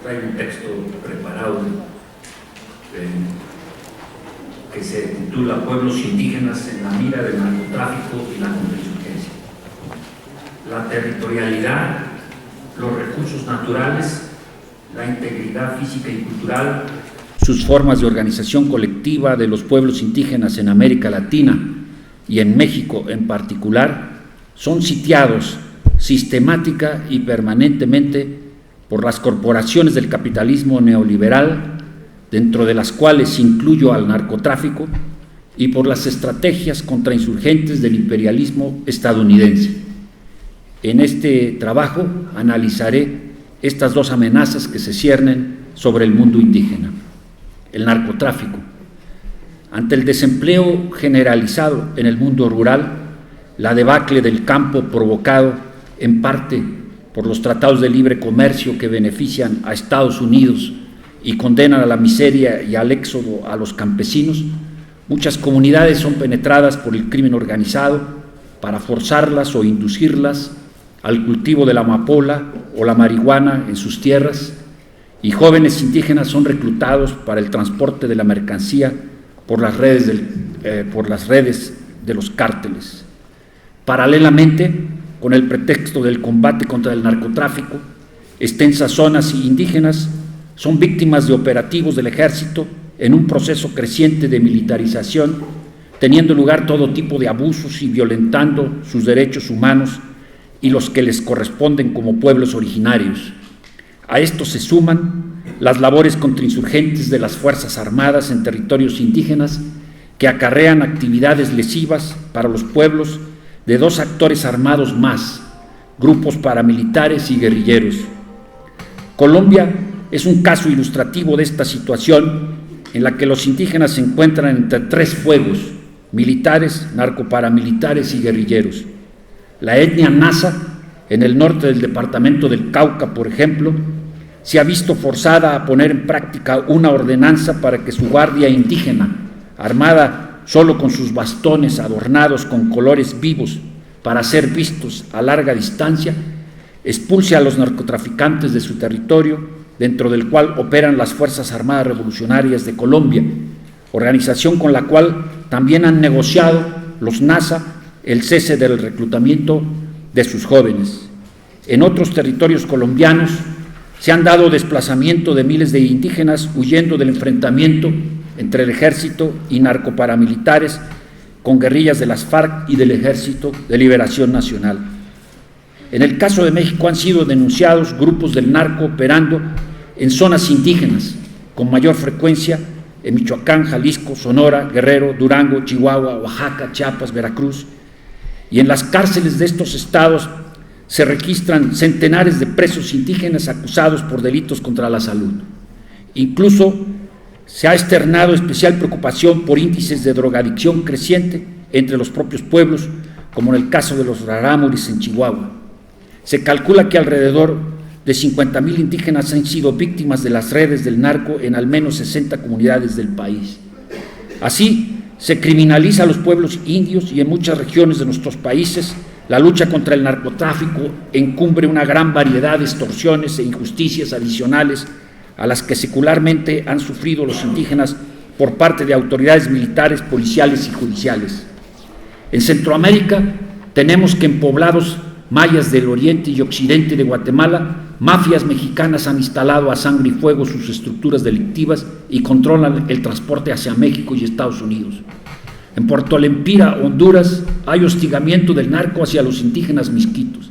traigo un texto preparado que se titula Pueblos indígenas en la mira del narcotráfico y la contrainsurgencia. La territorialidad, los recursos naturales, la integridad física y cultural, sus formas de organización colectiva de los pueblos indígenas en América Latina y en México en particular, son sitiados sistemática y permanentemente por las corporaciones del capitalismo neoliberal, dentro de las cuales incluyo al narcotráfico, y por las estrategias contrainsurgentes del imperialismo estadounidense. En este trabajo analizaré estas dos amenazas que se ciernen sobre el mundo indígena. El narcotráfico. Ante el desempleo generalizado en el mundo rural, la debacle del campo provocado en parte por los tratados de libre comercio que benefician a Estados Unidos y condenan a la miseria y al éxodo a los campesinos, muchas comunidades son penetradas por el crimen organizado para forzarlas o inducirlas al cultivo de la amapola o la marihuana en sus tierras, y jóvenes indígenas son reclutados para el transporte de la mercancía por las redes de los cárteles. Paralelamente, con el pretexto del combate contra el narcotráfico, extensas zonas indígenas son víctimas de operativos del ejército en un proceso creciente de militarización, teniendo lugar todo tipo de abusos y violentando sus derechos humanos y los que les corresponden como pueblos originarios. A esto se suman las labores contrainsurgentes de las Fuerzas Armadas en territorios indígenas que acarrean actividades lesivas para los pueblos de dos actores armados más, grupos paramilitares y guerrilleros. Colombia es un caso ilustrativo de esta situación en la que los indígenas se encuentran entre tres fuegos: militares, narcoparamilitares y guerrilleros. La etnia Nasa, en el norte del departamento del Cauca, por ejemplo, se ha visto forzada a poner en práctica una ordenanza para que su guardia indígena, armada solo con sus bastones adornados con colores vivos para ser vistos a larga distancia, expulse a los narcotraficantes de su territorio, dentro del cual operan las Fuerzas Armadas Revolucionarias de Colombia, organización con la cual también han negociado los NASA el cese del reclutamiento de sus jóvenes. En otros territorios colombianos se han dado desplazamiento de miles de indígenas huyendo del enfrentamiento entre el ejército y narcoparamilitares con guerrillas de las FARC y del Ejército de Liberación Nacional. En el caso de México han sido denunciados grupos del narco operando en zonas indígenas con mayor frecuencia en Michoacán, Jalisco, Sonora, Guerrero, Durango, Chihuahua, Oaxaca, Chiapas, Veracruz, y en las cárceles de estos estados se registran centenares de presos indígenas acusados por delitos contra la salud. Incluso se ha externado especial preocupación por índices de drogadicción creciente entre los propios pueblos, como en el caso de los rarámuris en Chihuahua. Se calcula que alrededor de 50,000 indígenas han sido víctimas de las redes del narco en al menos 60 comunidades del país. Así, se criminaliza a los pueblos indios, y en muchas regiones de nuestros países la lucha contra el narcotráfico encumbre una gran variedad de extorsiones e injusticias adicionales a las que secularmente han sufrido los indígenas por parte de autoridades militares, policiales y judiciales. En Centroamérica tenemos que en poblados mayas del oriente y occidente de Guatemala, mafias mexicanas han instalado a sangre y fuego sus estructuras delictivas y controlan el transporte hacia México y Estados Unidos. En Puerto Lempira, Honduras, hay hostigamiento del narco hacia los indígenas misquitos.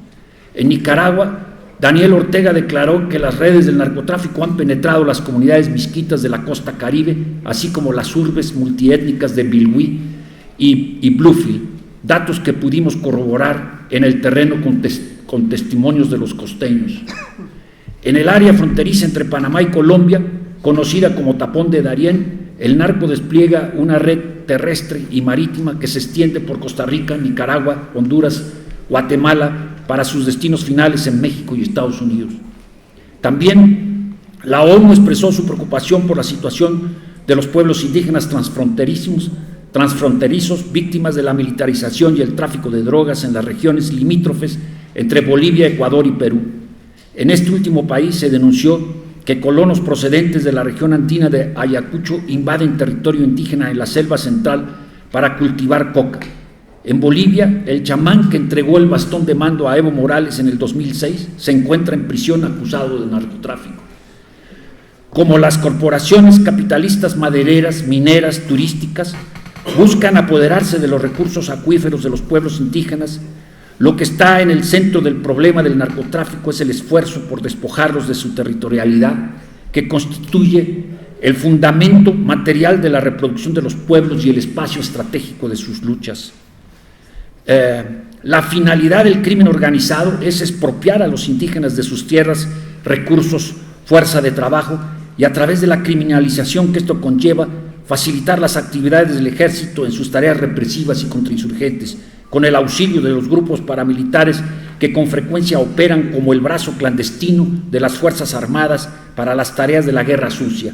En Nicaragua, Daniel Ortega declaró que las redes del narcotráfico han penetrado las comunidades misquitas de la costa caribe, así como las urbes multiétnicas de Bilwi y Bluefield, datos que pudimos corroborar en el terreno con testimonios de los costeños. En el área fronteriza entre Panamá y Colombia, conocida como Tapón de Darién, el narco despliega una red terrestre y marítima que se extiende por Costa Rica, Nicaragua, Honduras, Guatemala, para sus destinos finales en México y Estados Unidos. También la ONU expresó su preocupación por la situación de los pueblos indígenas transfronterizos víctimas de la militarización y el tráfico de drogas en las regiones limítrofes entre Bolivia, Ecuador y Perú. En este último país se denunció que colonos procedentes de la región andina de Ayacucho invaden territorio indígena en la selva central para cultivar coca. En Bolivia, el chamán que entregó el bastón de mando a Evo Morales en el 2006 se encuentra en prisión acusado de narcotráfico. Como las corporaciones capitalistas madereras, mineras, turísticas, buscan apoderarse de los recursos acuíferos de los pueblos indígenas, lo que está en el centro del problema del narcotráfico es el esfuerzo por despojarlos de su territorialidad, que constituye el fundamento material de la reproducción de los pueblos y el espacio estratégico de sus luchas. La finalidad del crimen organizado es expropiar a los indígenas de sus tierras, recursos, fuerza de trabajo, y a través de la criminalización que esto conlleva, facilitar las actividades del ejército en sus tareas represivas y contrainsurgentes, con el auxilio de los grupos paramilitares que con frecuencia operan como el brazo clandestino de las Fuerzas Armadas para las tareas de la guerra sucia.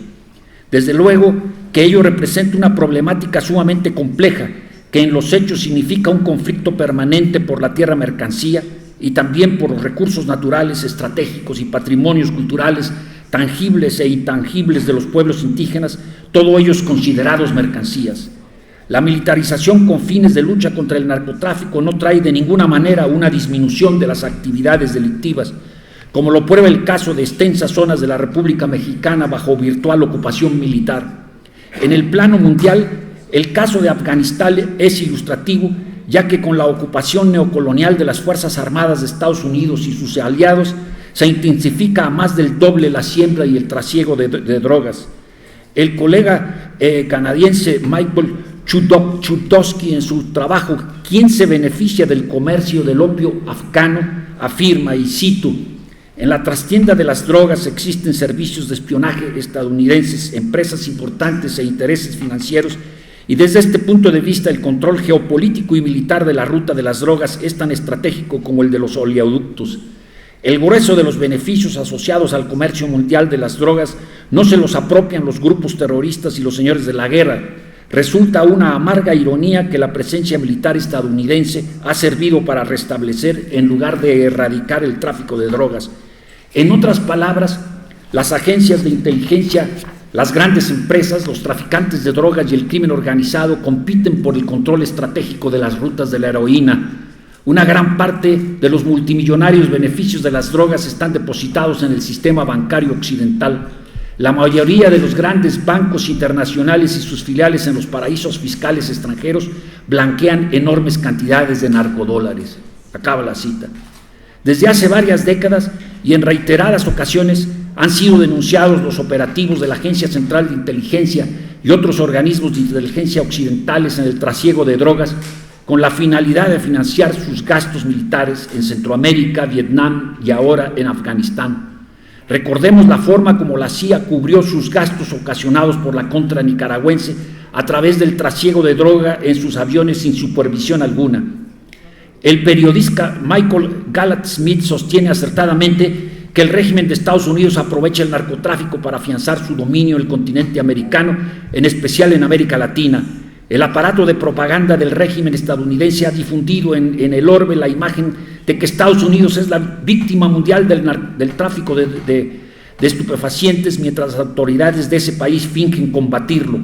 Desde luego que ello representa una problemática sumamente compleja, que en los hechos significa un conflicto permanente por la tierra mercancía y también por los recursos naturales, estratégicos y patrimonios culturales tangibles e intangibles de los pueblos indígenas, todos ellos considerados mercancías. La militarización con fines de lucha contra el narcotráfico no trae de ninguna manera una disminución de las actividades delictivas, como lo prueba el caso de extensas zonas de la República Mexicana bajo virtual ocupación militar. En el plano mundial, el caso de Afganistán es ilustrativo, ya que con la ocupación neocolonial de las Fuerzas Armadas de Estados Unidos y sus aliados, se intensifica a más del doble la siembra y el trasiego de drogas. El colega canadiense Michael Chudovsky, en su trabajo ¿Quién se beneficia del comercio del opio afgano?, afirma, y cito: en la trastienda de las drogas existen servicios de espionaje estadounidenses, empresas importantes e intereses financieros, y desde este punto de vista el control geopolítico y militar de la ruta de las drogas es tan estratégico como el de los oleoductos. El grueso de los beneficios asociados al comercio mundial de las drogas no se los apropian los grupos terroristas y los señores de la guerra. Resulta una amarga ironía que la presencia militar estadounidense ha servido para restablecer en lugar de erradicar el tráfico de drogas. En otras palabras, las agencias de inteligencia, las grandes empresas, los traficantes de drogas y el crimen organizado compiten por el control estratégico de las rutas de la heroína. Una gran parte de los multimillonarios beneficios de las drogas están depositados en el sistema bancario occidental. La mayoría de los grandes bancos internacionales y sus filiales en los paraísos fiscales extranjeros blanquean enormes cantidades de narcodólares. Acaba la cita. Desde hace varias décadas y en reiteradas ocasiones han sido denunciados los operativos de la Agencia Central de Inteligencia y otros organismos de inteligencia occidentales en el trasiego de drogas, con la finalidad de financiar sus gastos militares en Centroamérica, Vietnam y ahora en Afganistán. Recordemos la forma como la CIA cubrió sus gastos ocasionados por la contra nicaragüense a través del trasiego de droga en sus aviones sin supervisión alguna. El periodista Michael Gallant Smith sostiene acertadamente que el régimen de Estados Unidos aprovecha el narcotráfico para afianzar su dominio en el continente americano, en especial en América Latina. El aparato de propaganda del régimen estadounidense ha difundido en el orbe la imagen de que Estados Unidos es la víctima mundial del tráfico de estupefacientes, mientras las autoridades de ese país fingen combatirlo.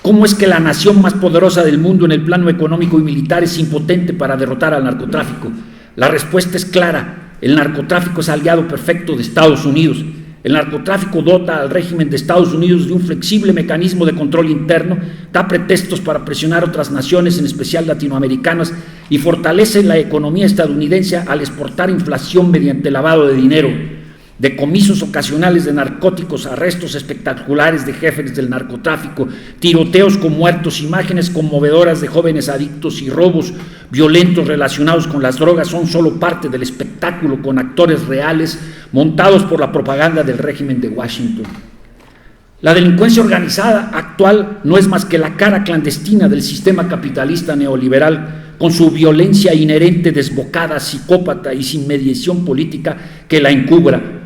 ¿Cómo es que la nación más poderosa del mundo en el plano económico y militar es impotente para derrotar al narcotráfico? La respuesta es clara: el narcotráfico es aliado perfecto de Estados Unidos. El narcotráfico dota al régimen de Estados Unidos de un flexible mecanismo de control interno, da pretextos para presionar a otras naciones, en especial latinoamericanas, y fortalece la economía estadounidense al exportar inflación mediante lavado de dinero, decomisos ocasionales de narcóticos, arrestos espectaculares de jefes del narcotráfico, tiroteos con muertos, imágenes conmovedoras de jóvenes adictos y robos violentos relacionados con las drogas son solo parte del espectáculo con actores reales montados por la propaganda del régimen de Washington. La delincuencia organizada actual no es más que la cara clandestina del sistema capitalista neoliberal, con su violencia inherente, desbocada, psicópata y sin mediación política que la encubra.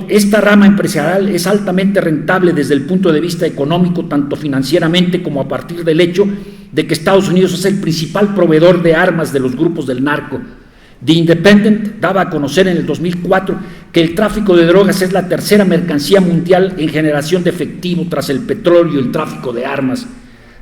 Esta rama empresarial es altamente rentable desde el punto de vista económico, tanto financieramente como a partir del hecho de que Estados Unidos es el principal proveedor de armas de los grupos del narco. The Independent daba a conocer en el 2004 que el tráfico de drogas es la tercera mercancía mundial en generación de efectivo tras el petróleo y el tráfico de armas.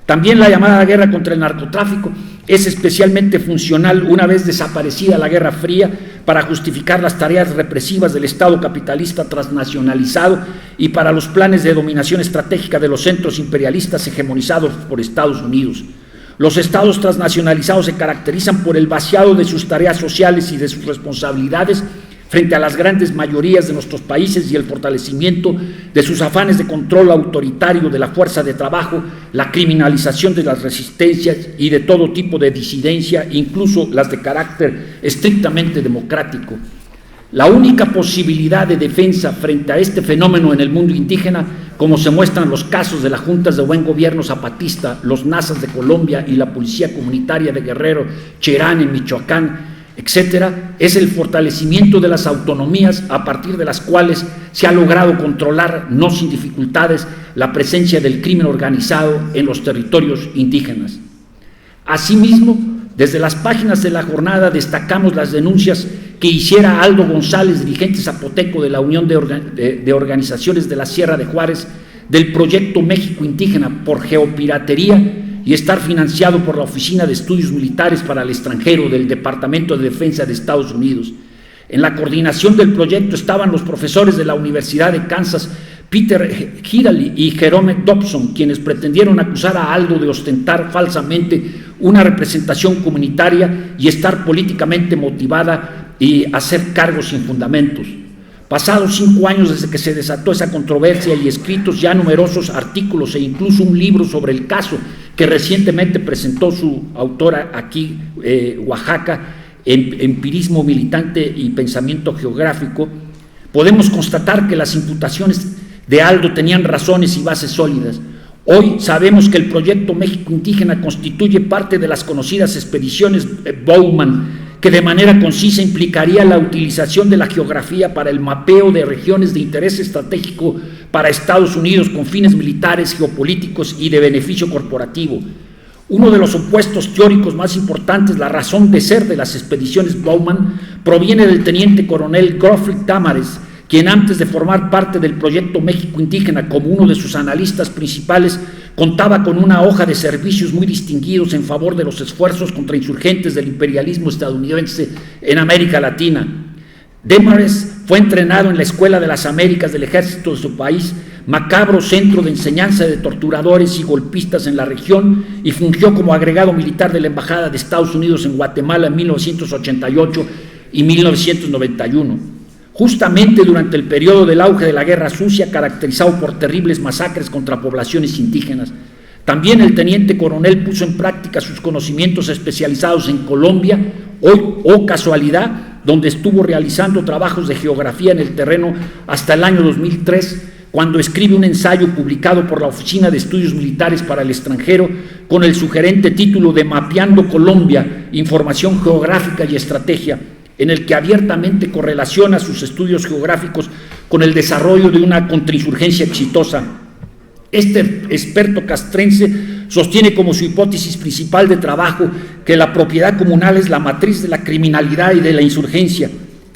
También la llamada guerra contra el narcotráfico es especialmente funcional una vez desaparecida la Guerra Fría para justificar las tareas represivas del Estado capitalista transnacionalizado y para los planes de dominación estratégica de los centros imperialistas hegemonizados por Estados Unidos. Los estados transnacionalizados se caracterizan por el vaciado de sus tareas sociales y de sus responsabilidades frente a las grandes mayorías de nuestros países y el fortalecimiento de sus afanes de control autoritario de la fuerza de trabajo, la criminalización de las resistencias y de todo tipo de disidencia, incluso las de carácter estrictamente democrático. La única posibilidad de defensa frente a este fenómeno en el mundo indígena, como se muestran los casos de las juntas de buen gobierno zapatista, los nazas de Colombia y la policía comunitaria de Guerrero, Cherán en Michoacán, etcétera, es el fortalecimiento de las autonomías a partir de las cuales se ha logrado controlar, no sin dificultades, la presencia del crimen organizado en los territorios indígenas. Asimismo, desde las páginas de la jornada destacamos las denuncias que hiciera Aldo González, dirigente zapoteco de la Unión de Organizaciones de la Sierra de Juárez, del proyecto México Indígena por geopiratería y estar financiado por la Oficina de Estudios Militares para el Extranjero del Departamento de Defensa de Estados Unidos. En la coordinación del proyecto estaban los profesores de la Universidad de Kansas, Peter Hidalgo y Jerome Dobson, quienes pretendieron acusar a Aldo de ostentar falsamente una representación comunitaria y estar políticamente motivada y hacer cargos sin fundamentos. Pasados 5 años desde que se desató esa controversia y escritos ya numerosos artículos e incluso un libro sobre el caso que recientemente presentó su autora aquí, Oaxaca, Empirismo Militante y Pensamiento Geográfico, podemos constatar que las imputaciones de Aldo tenían razones y bases sólidas. Hoy sabemos que el proyecto México Indígena constituye parte de las conocidas expediciones Bowman, que de manera concisa implicaría la utilización de la geografía para el mapeo de regiones de interés estratégico para Estados Unidos con fines militares, geopolíticos y de beneficio corporativo. Uno de los opuestos teóricos más importantes, la razón de ser de las expediciones Bowman, proviene del teniente coronel Geoffrey Tamares, quien antes de formar parte del proyecto México Indígena como uno de sus analistas principales, contaba con una hoja de servicios muy distinguidos en favor de los esfuerzos contra insurgentes del imperialismo estadounidense en América Latina. Tamares fue entrenado en la Escuela de las Américas del Ejército de su país, macabro centro de enseñanza de torturadores y golpistas en la región, y fungió como agregado militar de la Embajada de Estados Unidos en Guatemala en 1988 y 1991. Justamente durante el periodo del auge de la Guerra Sucia, caracterizado por terribles masacres contra poblaciones indígenas. También el teniente coronel puso en práctica sus conocimientos especializados en Colombia, casualidad, donde estuvo realizando trabajos de geografía en el terreno hasta el año 2003, cuando escribe un ensayo publicado por la Oficina de Estudios Militares para el Extranjero con el sugerente título de Mapeando Colombia, Información Geográfica y Estrategia, en el que abiertamente correlaciona sus estudios geográficos con el desarrollo de una contrainsurgencia exitosa. Este experto castrense sostiene como su hipótesis principal de trabajo que la propiedad comunal es la matriz de la criminalidad y de la insurgencia.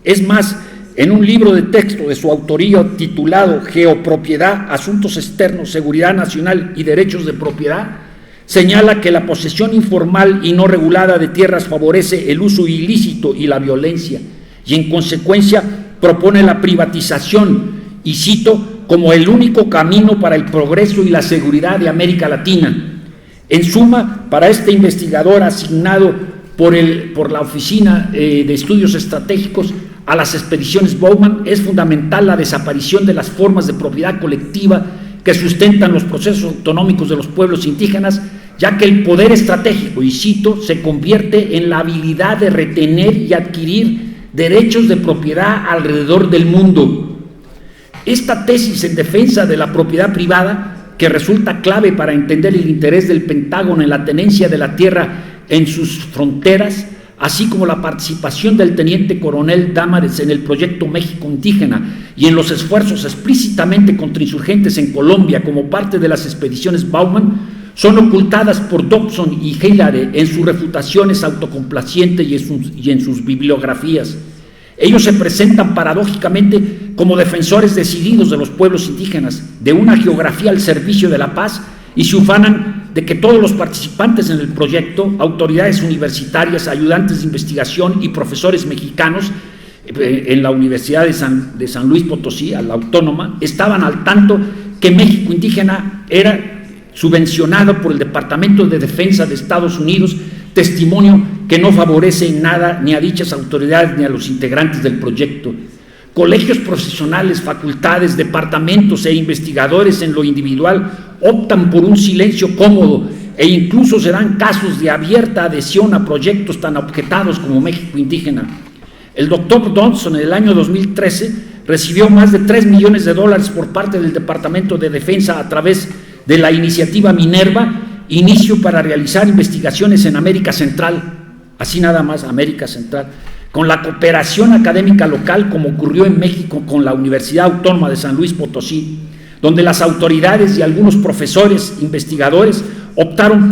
Es más, en un libro de texto de su autoría titulado Geopropiedad, Asuntos Externos, Seguridad Nacional y Derechos de Propiedad, señala que la posesión informal y no regulada de tierras favorece el uso ilícito y la violencia, y en consecuencia propone la privatización, y cito, como el único camino para el progreso y la seguridad de América Latina. En suma, para este investigador asignado por la Oficina de Estudios Estratégicos a las expediciones Bowman, es fundamental la desaparición de las formas de propiedad colectiva que sustentan los procesos autonómicos de los pueblos indígenas, ya que el poder estratégico, y cito, se convierte en la habilidad de retener y adquirir derechos de propiedad alrededor del mundo. Esta tesis en defensa de la propiedad privada, que resulta clave para entender el interés del Pentágono en la tenencia de la tierra en sus fronteras, así como la participación del teniente coronel Tamares en el proyecto México Indígena y en los esfuerzos explícitamente contrainsurgentes en Colombia como parte de las expediciones Bowman, son ocultadas por Dobson y Hillary en sus refutaciones autocomplacientes y en sus bibliografías. Ellos se presentan paradójicamente como defensores decididos de los pueblos indígenas, de una geografía al servicio de la paz, y se ufanan de que todos los participantes en el proyecto, autoridades universitarias, ayudantes de investigación y profesores mexicanos en la Universidad de San Luis Potosí, a la Autónoma, estaban al tanto que México Indígena era subvencionado por el Departamento de Defensa de Estados Unidos, testimonio que no favorece en nada ni a dichas autoridades ni a los integrantes del proyecto. Colegios profesionales, facultades, departamentos e investigadores en lo individual optan por un silencio cómodo e incluso se dan casos de abierta adhesión a proyectos tan objetados como México Indígena. El doctor Donson en el año 2013 recibió más de $3 millones por parte del Departamento de Defensa a través de la iniciativa Minerva, inicio para realizar investigaciones en América Central, así nada más, América Central, con la cooperación académica local, como ocurrió en México con la Universidad Autónoma de San Luis Potosí, donde las autoridades y algunos profesores investigadores optaron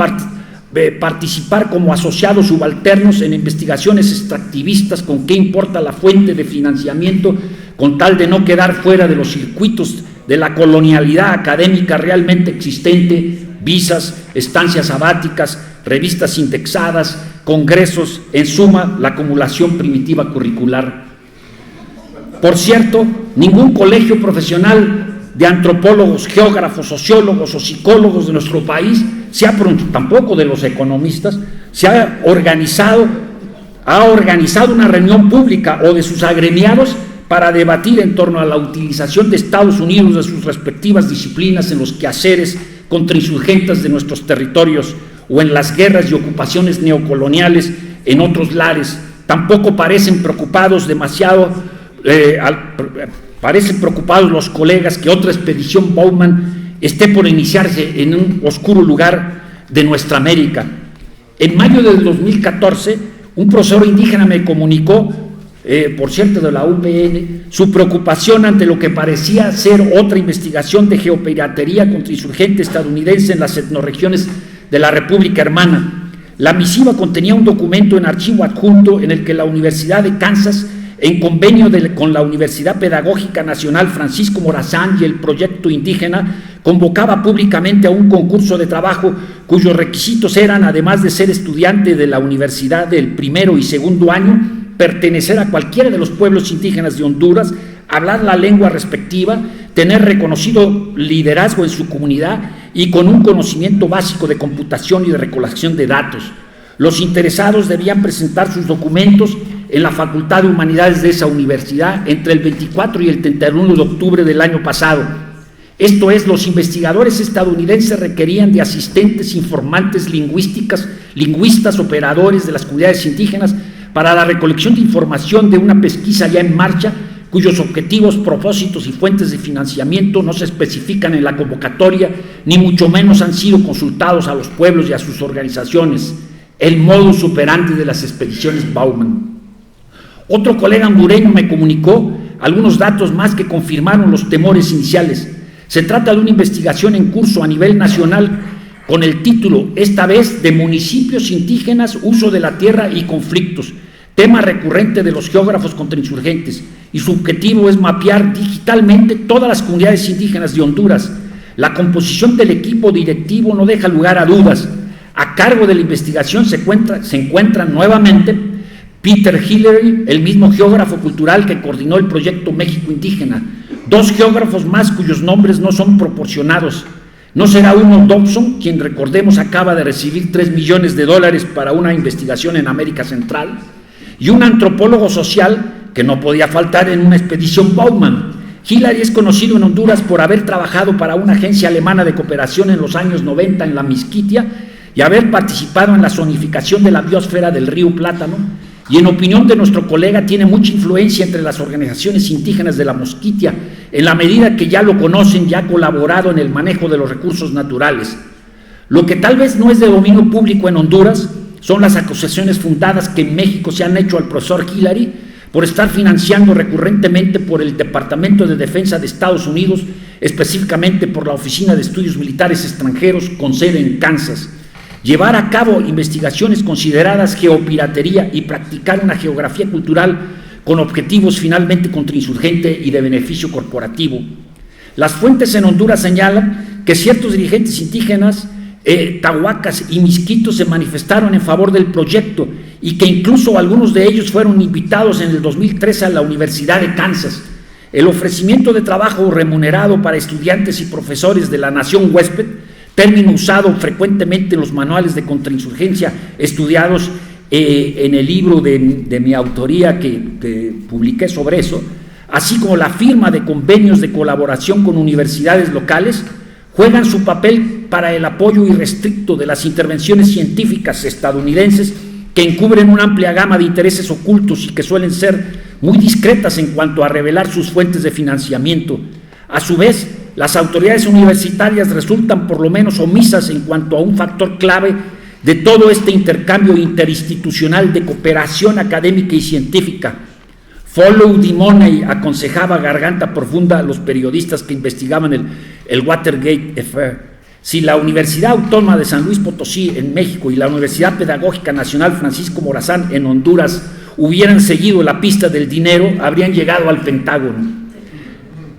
participar como asociados subalternos en investigaciones extractivistas con qué importa la fuente de financiamiento, con tal de no quedar fuera de los circuitos de la colonialidad académica realmente existente, visas, estancias sabáticas, revistas indexadas, congresos, en suma, la acumulación primitiva curricular. Por cierto, ningún colegio profesional de antropólogos, geógrafos, sociólogos o psicólogos de nuestro país, tampoco de los economistas, ha organizado una reunión pública o de sus agremiados para debatir en torno a la utilización de Estados Unidos de sus respectivas disciplinas en los quehaceres contrainsurgentes de nuestros territorios o en las guerras y ocupaciones neocoloniales en otros lares. Tampoco parecen preocupados los colegas que otra expedición Bowman esté por iniciarse en un oscuro lugar de nuestra América. En mayo del 2014, un profesor indígena me comunicó, por cierto de la UPN, su preocupación ante lo que parecía ser otra investigación de geopiratería contrainsurgente estadounidense en las etnorregiones de la República Hermana. La misiva contenía un documento en archivo adjunto en el que la Universidad de Kansas, en convenio con la Universidad Pedagógica Nacional Francisco Morazán y el Proyecto Indígena, convocaba públicamente a un concurso de trabajo cuyos requisitos eran, además de ser estudiante de la universidad del primero y segundo año, pertenecer a cualquiera de los pueblos indígenas de Honduras, hablar la lengua respectiva, tener reconocido liderazgo en su comunidad y con un conocimiento básico de computación y de recolección de datos. Los interesados debían presentar sus documentos en la Facultad de Humanidades de esa universidad entre el 24 y el 31 de octubre del año pasado. Esto es, los investigadores estadounidenses requerían de asistentes, informantes, lingüistas, operadores de las comunidades indígenas para la recolección de información de una pesquisa ya en marcha, cuyos objetivos, propósitos y fuentes de financiamiento no se especifican en la convocatoria, ni mucho menos han sido consultados a los pueblos y a sus organizaciones. El modus operandi de las expediciones Bowman. Otro colega hondureño me comunicó algunos datos más que confirmaron los temores iniciales. Se trata de una investigación en curso a nivel nacional con el título, esta vez, de municipios indígenas, uso de la tierra y conflictos, tema recurrente de los geógrafos contrainsurgentes, y su objetivo es mapear digitalmente todas las comunidades indígenas de Honduras. La composición del equipo directivo no deja lugar a dudas. A cargo de la investigación se encuentran nuevamente Peter Hillary, el mismo geógrafo cultural que coordinó el proyecto México Indígena, dos geógrafos más cuyos nombres no son proporcionados. ¿No será uno Dobson, quien recordemos acaba de recibir $3 millones para una investigación en América Central? Y un antropólogo social que no podía faltar en una expedición Bowman. Hillary es conocido en Honduras por haber trabajado para una agencia alemana de cooperación en los años 90 en la Mixquitia y haber participado en la zonificación de la biosfera del río Plátano, y en opinión de nuestro colega tiene mucha influencia entre las organizaciones indígenas de la Mosquitia, en la medida que ya lo conocen y ha colaborado en el manejo de los recursos naturales. Lo que tal vez no es de dominio público en Honduras son las acusaciones fundadas que en México se han hecho al profesor Hillary por estar financiando recurrentemente por el Departamento de Defensa de Estados Unidos, específicamente por la Oficina de Estudios Militares Extranjeros con sede en Kansas, llevar a cabo investigaciones consideradas geopiratería y practicar una geografía cultural con objetivos finalmente contrainsurgente y de beneficio corporativo. Las fuentes en Honduras señalan que ciertos dirigentes indígenas, tahuacas y misquitos, se manifestaron en favor del proyecto y que incluso algunos de ellos fueron invitados en el 2013 a la Universidad de Kansas. El ofrecimiento de trabajo remunerado para estudiantes y profesores de la nación huésped, término usado frecuentemente en los manuales de contrainsurgencia estudiados en el libro de mi autoría que publiqué sobre eso, así como la firma de convenios de colaboración con universidades locales, juegan su papel para el apoyo irrestricto de las intervenciones científicas estadounidenses que encubren una amplia gama de intereses ocultos y que suelen ser muy discretas en cuanto a revelar sus fuentes de financiamiento. A su vez, las autoridades universitarias resultan por lo menos omisas en cuanto a un factor clave de todo este intercambio interinstitucional de cooperación académica y científica. Follow the money, aconsejaba Garganta Profunda a los periodistas que investigaban el Watergate Affair. Si la Universidad Autónoma de San Luis Potosí en México y la Universidad Pedagógica Nacional Francisco Morazán en Honduras hubieran seguido la pista del dinero, habrían llegado al Pentágono.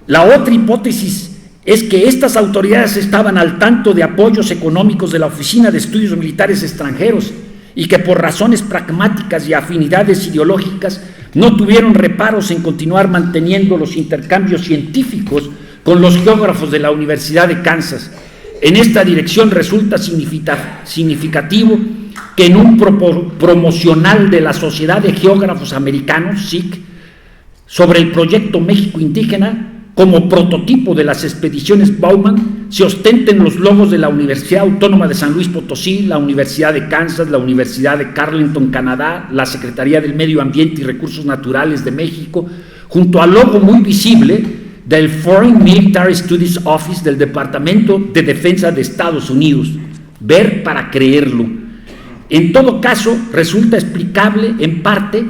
La otra hipótesis es que estas autoridades estaban al tanto de apoyos económicos de la Oficina de Estudios Militares Extranjeros y que por razones pragmáticas y afinidades ideológicas no tuvieron reparos en continuar manteniendo los intercambios científicos con los geógrafos de la Universidad de Kansas. En esta dirección resulta significativo que en un promocional de la Sociedad de Geógrafos Americanos, SIG, sobre el proyecto México Indígena, como prototipo de las expediciones Bowman, se ostenten los logos de la Universidad Autónoma de San Luis Potosí, la Universidad de Kansas, la Universidad de Carleton, Canadá, la Secretaría del Medio Ambiente y Recursos Naturales de México, junto al logo muy visible del Foreign Military Studies Office del Departamento de Defensa de Estados Unidos. Ver para creerlo. En todo caso, resulta explicable en parte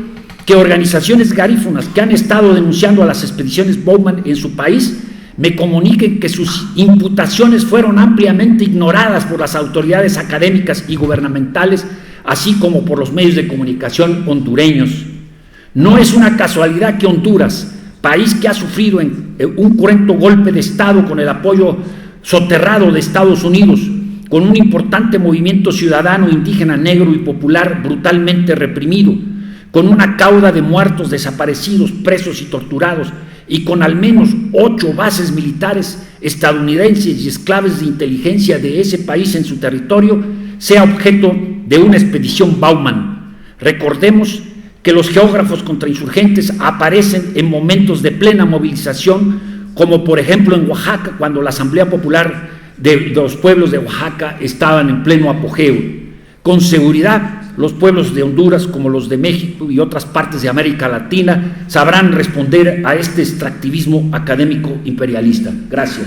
que organizaciones garífunas que han estado denunciando a las expediciones Bowman en su país me comuniquen que sus imputaciones fueron ampliamente ignoradas por las autoridades académicas y gubernamentales, así como por los medios de comunicación hondureños. No es una casualidad que Honduras, país que ha sufrido un cruento golpe de Estado con el apoyo soterrado de Estados Unidos, con un importante movimiento ciudadano indígena negro y popular brutalmente reprimido, con una cauda de muertos, desaparecidos, presos y torturados, y con al menos 8 bases militares estadounidenses y esclaves de inteligencia de ese país en su territorio, sea objeto de una expedición Bowman. Recordemos que los geógrafos contrainsurgentes aparecen en momentos de plena movilización, como por ejemplo en Oaxaca, cuando la Asamblea Popular de los pueblos de Oaxaca estaban en pleno apogeo. Con seguridad, los pueblos de Honduras, como los de México y otras partes de América Latina, sabrán responder a este extractivismo académico imperialista. Gracias.